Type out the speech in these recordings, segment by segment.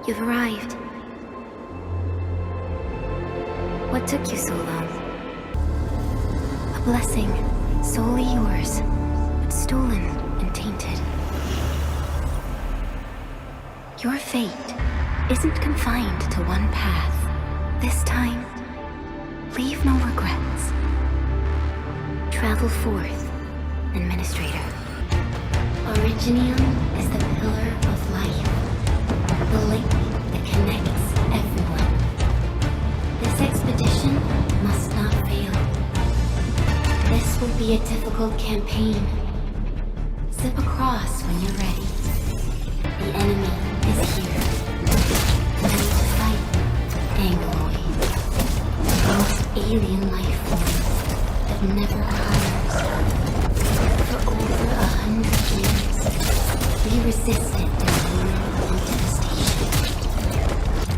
You've arrived. What took you so long? A blessing, solely yours, but stolen and tainted. Your fate isn't confined to one path. This time, leave no regrets. Travel forth, Administrator. Originium is the pillar of life, the link that connects everyone. This expedition must not fail. This will be a difficult campaign. Zip across when you're ready. The enemy is here, ready to fight. Angloid, the most alien life form that never hires. For over 100 years, we resisted their rule and devastation.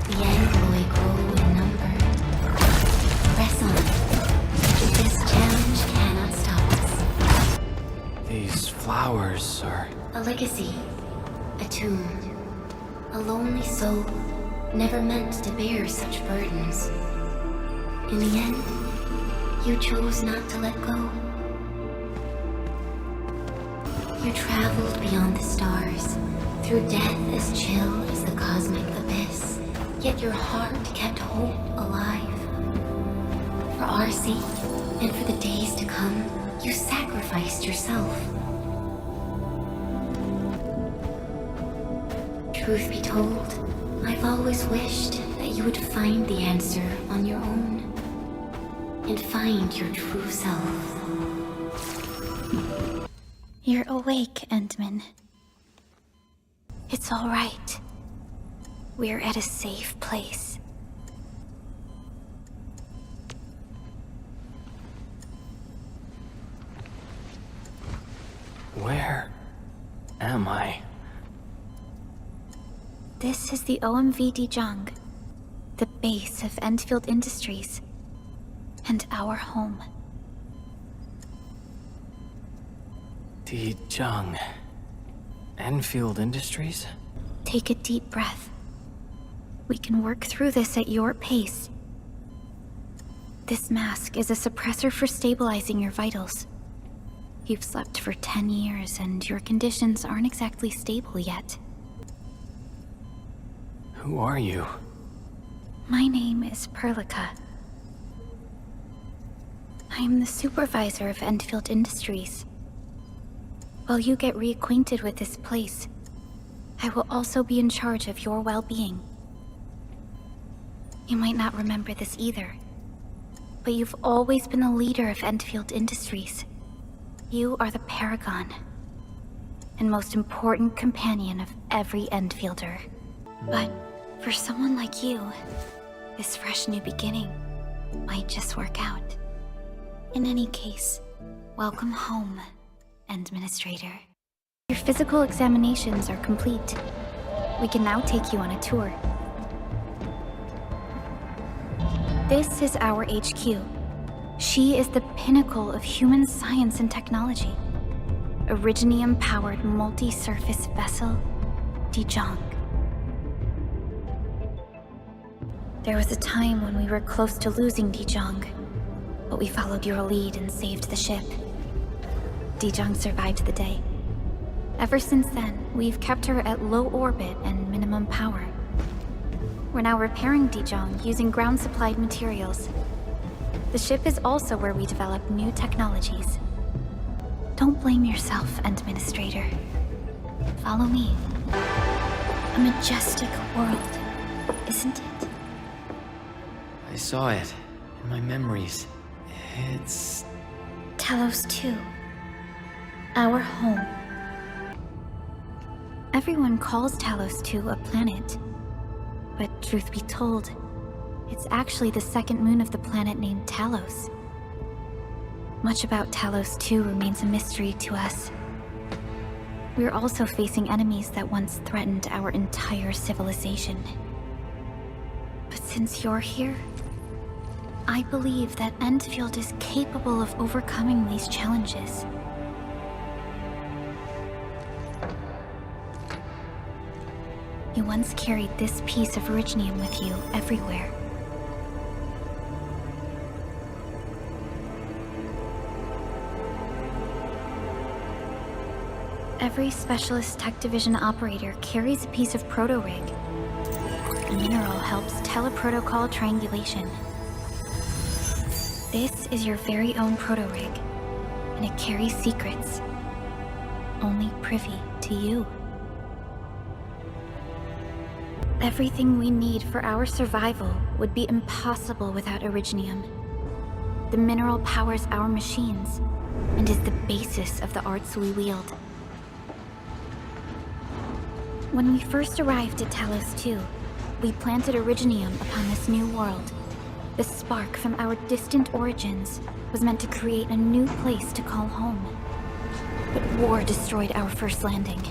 The Angloid grow in number. Press on. This challenge cannot stop us. These flowers are... A legacy. A tomb. A lonely soul, never meant to bear such burdens. In the end, you chose not to let go. You traveled beyond the stars, through death as chill as the cosmic abyss. Yet your heart kept hope alive. For our sake, and for the days to come, you sacrificed yourself. Truth be told, I've always wished that you would find the answer on your own, and find your true self. You're awake, Endman. It's all right. We're at a safe place. Where am I? This is the OMV Dijong, the base of Endfield Industries, and our home. Dijong. Enfield Industries? Take a deep breath. We can work through this at your pace. This mask is a suppressor for stabilizing your vitals. You've slept for 10 years and your conditions aren't exactly stable yet. Who are you? My name is Perlica. I am the supervisor of Endfield Industries. While you get reacquainted with this place, I will also be in charge of your well-being. You might not remember this either, but you've always been the leader of Endfield Industries. You are the paragon, and most important companion of every Endfielder. But for someone like you, this fresh new beginning might just work out. In any case, welcome home, Administrator. Your physical examinations are complete. We can now take you on a tour. This is our HQ. She is the pinnacle of human science and technology. Originium-powered multi-surface vessel, Dijong. There was a time when we were close to losing Dijong, but we followed your lead and saved the ship. Dijong survived the day. Ever since then, we've kept her at low orbit and minimum power. We're now repairing Dijong using ground-supplied materials. The ship is also where we develop new technologies. Don't blame yourself, Administrator. Follow me. A majestic world, isn't it? I saw it in my memories. It's... Talos 2. Our home. Everyone calls Talos 2 a planet. But truth be told, it's actually the second moon of the planet named Talos. Much about Talos 2 remains a mystery to us. We're also facing enemies that once threatened our entire civilization. But since you're here, I believe that Endfield is capable of overcoming these challenges. You once carried this piece of Originium with you everywhere. Every Specialist Tech Division operator carries a piece of proto-rig. The mineral helps teleprotocol triangulation. This is your very own proto-rig, and it carries secrets only privy to you. Everything we need for our survival would be impossible without Originium. The mineral powers our machines and is the basis of the arts we wield. When we first arrived at Talos 2, we planted Originium upon this new world. The spark from our distant origins was meant to create a new place to call home. But war destroyed our first landing.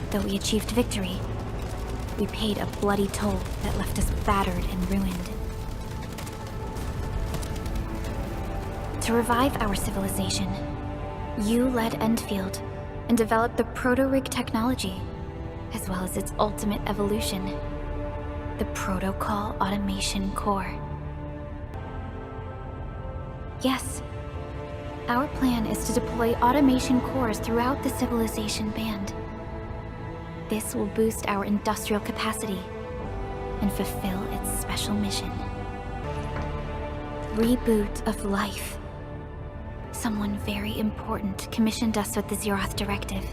Though we achieved victory, we paid a bloody toll that left us battered and ruined. To revive our civilization, you led Endfield and developed the proto-rig technology, as well as its ultimate evolution, the Protocol Automation Core. Yes, our plan is to deploy automation cores throughout the civilization band. This will boost our industrial capacity and fulfill its special mission. Reboot of life. Someone very important commissioned us with the Zeroth Directive.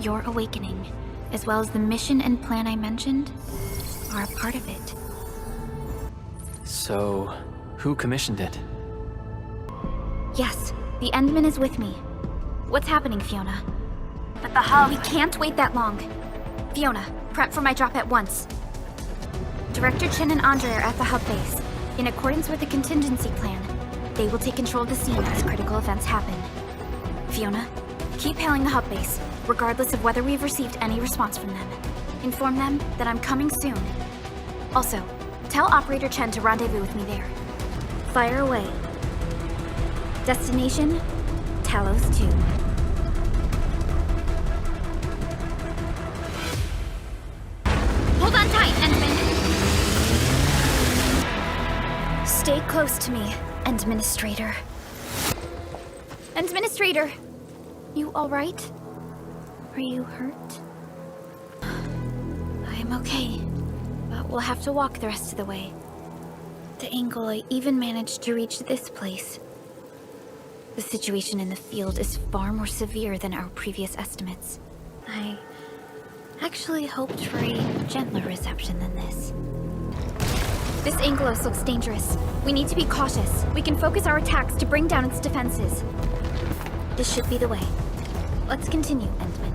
Your awakening, as well as the mission and plan I mentioned, are a part of it. So, who commissioned it? Yes, the Endman is with me. What's happening, Fiona? But the hub... We can't wait that long. Fiona, prep for my drop at once. Director Chen and Andre are at the hub base. In accordance with the contingency plan, they will take control of the scene as critical events happen. Fiona, keep hailing the hub base, regardless of whether we've received any response from them. Inform them that I'm coming soon. Also, tell Operator Chen to rendezvous with me there. Fire away. Destination, Talos 2. Hold on tight, Endman! Stay close to me, Endministrator. Endministrator! You alright? Are you hurt? I'm okay, but we'll have to walk the rest of the way. The Angloy even managed to reach this place. The situation in the field is far more severe than our previous estimates. I actually hoped for a gentler reception than this. This Anglos looks dangerous. We need to be cautious. We can focus our attacks to bring down its defenses. This should be the way. Let's continue, Endman.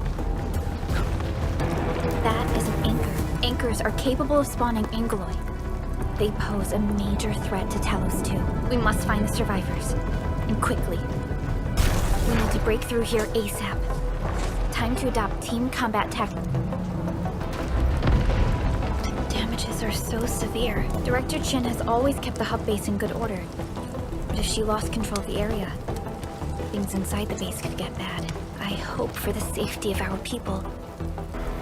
That is an anchor. Anchors are capable of spawning Angloy. They pose a major threat to Talos 2. We must find the survivors. And quickly. We need to break through here ASAP. Time to adopt team combat tactics. The damages are so severe. Director Chen has always kept the hub base in good order. But if she lost control of the area, things inside the base could get bad. I hope for the safety of our people.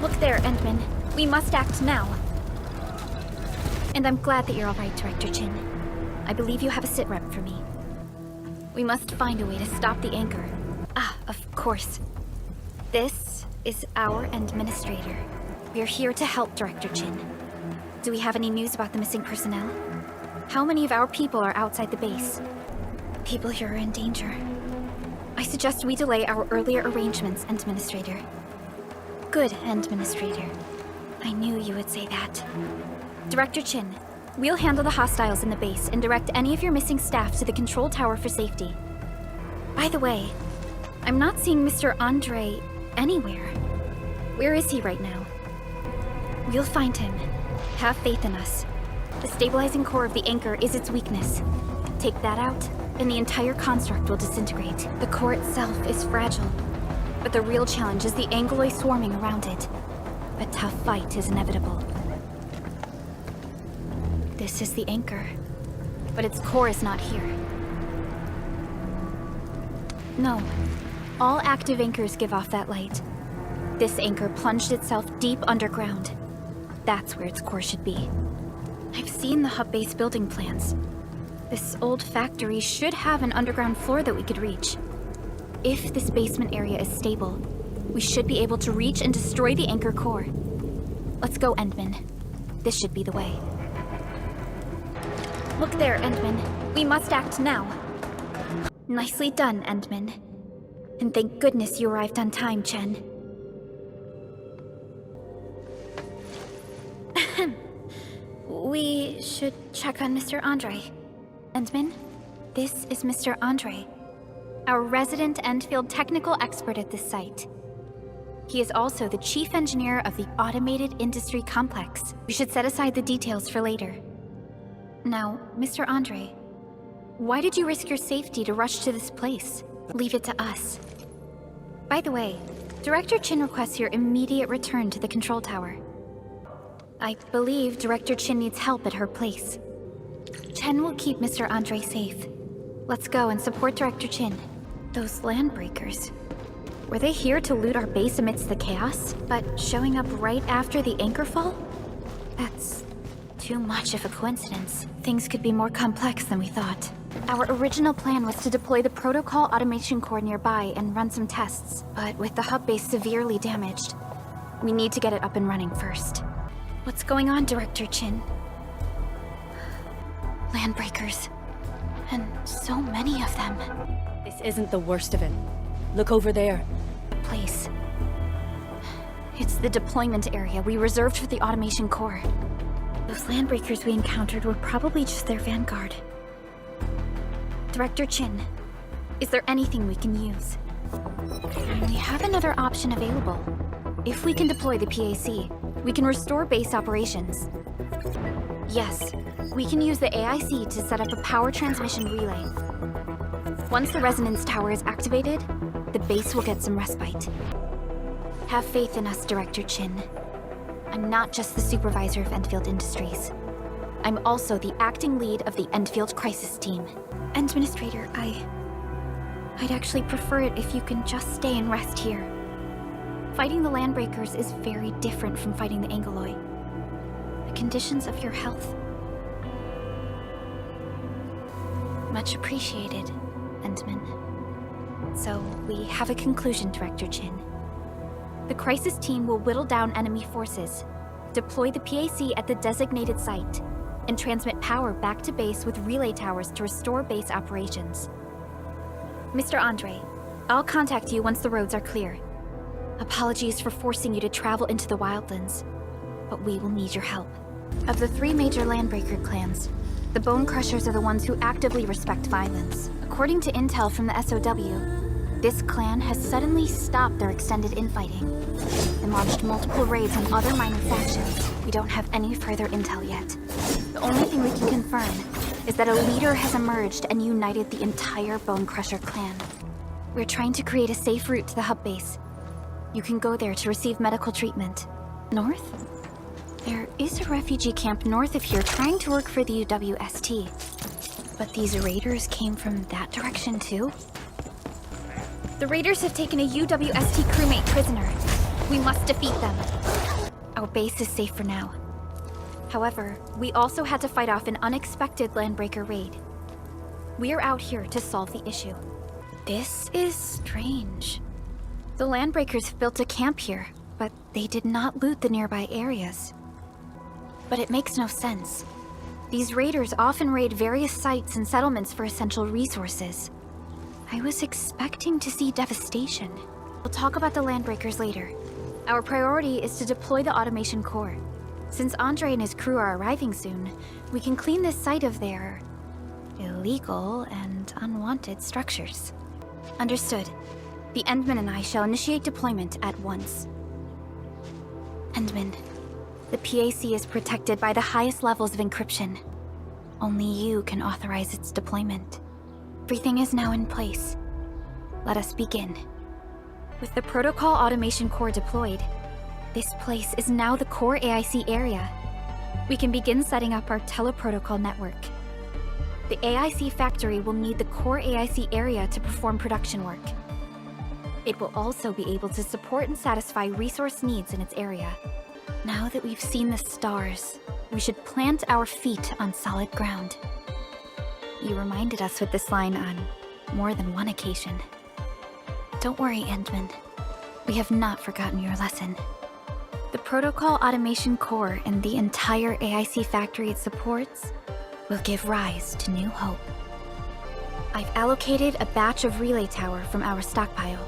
Look there, Endman. We must act now. And I'm glad that you're all right, Director Chen. I believe you have a sit rep for me. We must find a way to stop the anchor. Ah, of course. This is our Endministrator. We're here to help Director Chen. Do we have any news about the missing personnel? How many of our people are outside the base? People here are in danger. I suggest we delay our earlier arrangements, Endministrator. Good, Endministrator. I knew you would say that. Director Chen, we'll handle the hostiles in the base and direct any of your missing staff to the control tower for safety. By the way, I'm not seeing Mr. Andre anywhere. Where is he right now? We'll find him. Have faith in us. The stabilizing core of the anchor is its weakness. Take that out, and the entire construct will disintegrate. The core itself is fragile, but the real challenge is the Angloy swarming around it. A tough fight is inevitable. This is the anchor, but its core is not here. No, all active anchors give off that light. This anchor plunged itself deep underground. That's where its core should be. I've seen the hub base building plans. This old factory should have an underground floor that we could reach. If this basement area is stable, we should be able to reach and destroy the anchor core. Let's go, Endman. This should be the way. Look there, Endman. We must act now. Nicely done, Endman. And thank goodness you arrived on time, Chen. We should check on Mr. Andre. Endman, this is Mr. Andre, our resident Endfield technical expert at this site. He is also the chief engineer of the automated industry complex. We should set aside the details for later. Now, Mr. Andre, why did you risk your safety to rush to this place? Leave it to us. By the way, Director Chin requests your immediate return to the control tower. I believe Director Chin needs help at her place. Chen will keep Mr. Andre safe. Let's go and support Director Chin. Those landbreakers. Were they here to loot our base amidst the chaos, but showing up right after the anchor fall? That's too much of a coincidence. Things could be more complex than we thought. Our original plan was to deploy the protocol automation core nearby and run some tests, but with the hub base severely damaged, we need to get it up and running first. What's going on, Director Chin? Landbreakers. And so many of them. This isn't the worst of it. Look over there. Place. It's the deployment area we reserved for the automation core. Those landbreakers we encountered were probably just their vanguard. Director Chin, is there anything we can use? We have another option available. If we can deploy the PAC, we can restore base operations. Yes, we can use the AIC to set up a power transmission relay. Once the resonance tower is activated, the base will get some respite. Have faith in us, Director Chin. I'm not just the supervisor of Endfield Industries. I'm also the acting lead of the Endfield Crisis Team. Administrator, I'd actually prefer it if you can just stay and rest here. Fighting the Landbreakers is very different from fighting the Angoloi. The conditions of your health. Much appreciated, Endman. So, we have a conclusion, Director Chin. The Crisis Team will whittle down enemy forces, deploy the PAC at the designated site, and transmit power back to base with relay towers to restore base operations. Mr. Andre, I'll contact you once the roads are clear. Apologies for forcing you to travel into the wildlands, but we will need your help. Of the 3 major Landbreaker clans, the Bone Crushers are the ones who actively respect violence. According to intel from the SOW, this clan has suddenly stopped their extended infighting and launched multiple raids on other minor factions. We don't have any further intel yet. The only thing we can confirm is that a leader has emerged and united the entire Bone Crusher clan. We're trying to create a safe route to the hub base. You can go there to receive medical treatment. North? There is a refugee camp north of here trying to work for the UWST. But these raiders came from that direction too? The raiders have taken a UWST crewmate prisoner. We must defeat them. Our base is safe for now. However, we also had to fight off an unexpected Landbreaker raid. We are out here to solve the issue. This is strange. The Landbreakers have built a camp here, but they did not loot the nearby areas. But it makes no sense. These raiders often raid various sites and settlements for essential resources. I was expecting to see devastation. We'll talk about the Landbreakers later. Our priority is to deploy the automation core. Since Andre and his crew are arriving soon, we can clean this site of their illegal and unwanted structures. Understood. The Endman and I shall initiate deployment at once. Endman, the PAC is protected by the highest levels of encryption. Only you can authorize its deployment. Everything is now in place. Let us begin. With the protocol automation core deployed, this place is now the core AIC area. We can begin setting up our teleprotocol network. The AIC factory will need the core AIC area to perform production work. It will also be able to support and satisfy resource needs in its area. Now that we've seen the stars, we should plant our feet on solid ground. You reminded us with this line on more than one occasion. Don't worry, Endman. We have not forgotten your lesson. The Protocol Automation Core and the entire AIC factory it supports will give rise to new hope. I've allocated a batch of relay tower from our stockpile.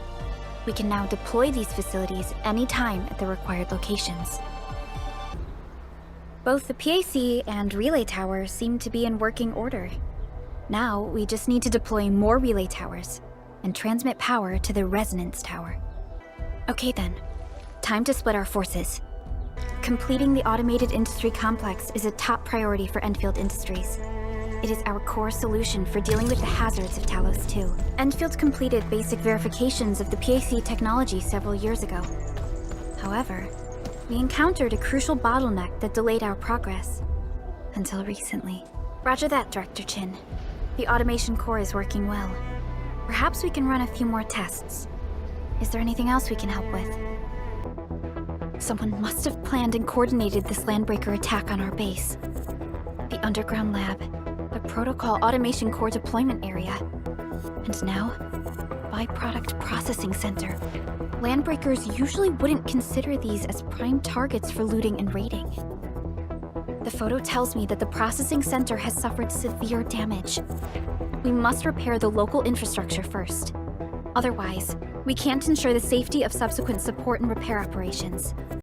We can now deploy these facilities anytime at the required locations. Both the PAC and relay tower seem to be in working order. Now, we just need to deploy more relay towers and transmit power to the resonance tower. Okay then, time to split our forces. Completing the automated industry complex is a top priority for Endfield Industries. It is our core solution for dealing with the hazards of Talos 2. Endfield completed basic verifications of the PAC technology several years ago. However, we encountered a crucial bottleneck that delayed our progress. Until recently. Roger that, Director Chin. The automation core is working well. Perhaps we can run a few more tests. Is there anything else we can help with? Someone must have planned and coordinated this landbreaker attack on our base. The underground lab, the Protocol Automation Core deployment area, and now, Byproduct Processing Center. Landbreakers usually wouldn't consider these as prime targets for looting and raiding. The photo tells me that the processing center has suffered severe damage. We must repair the local infrastructure first. Otherwise, we can't ensure the safety of subsequent support and repair operations.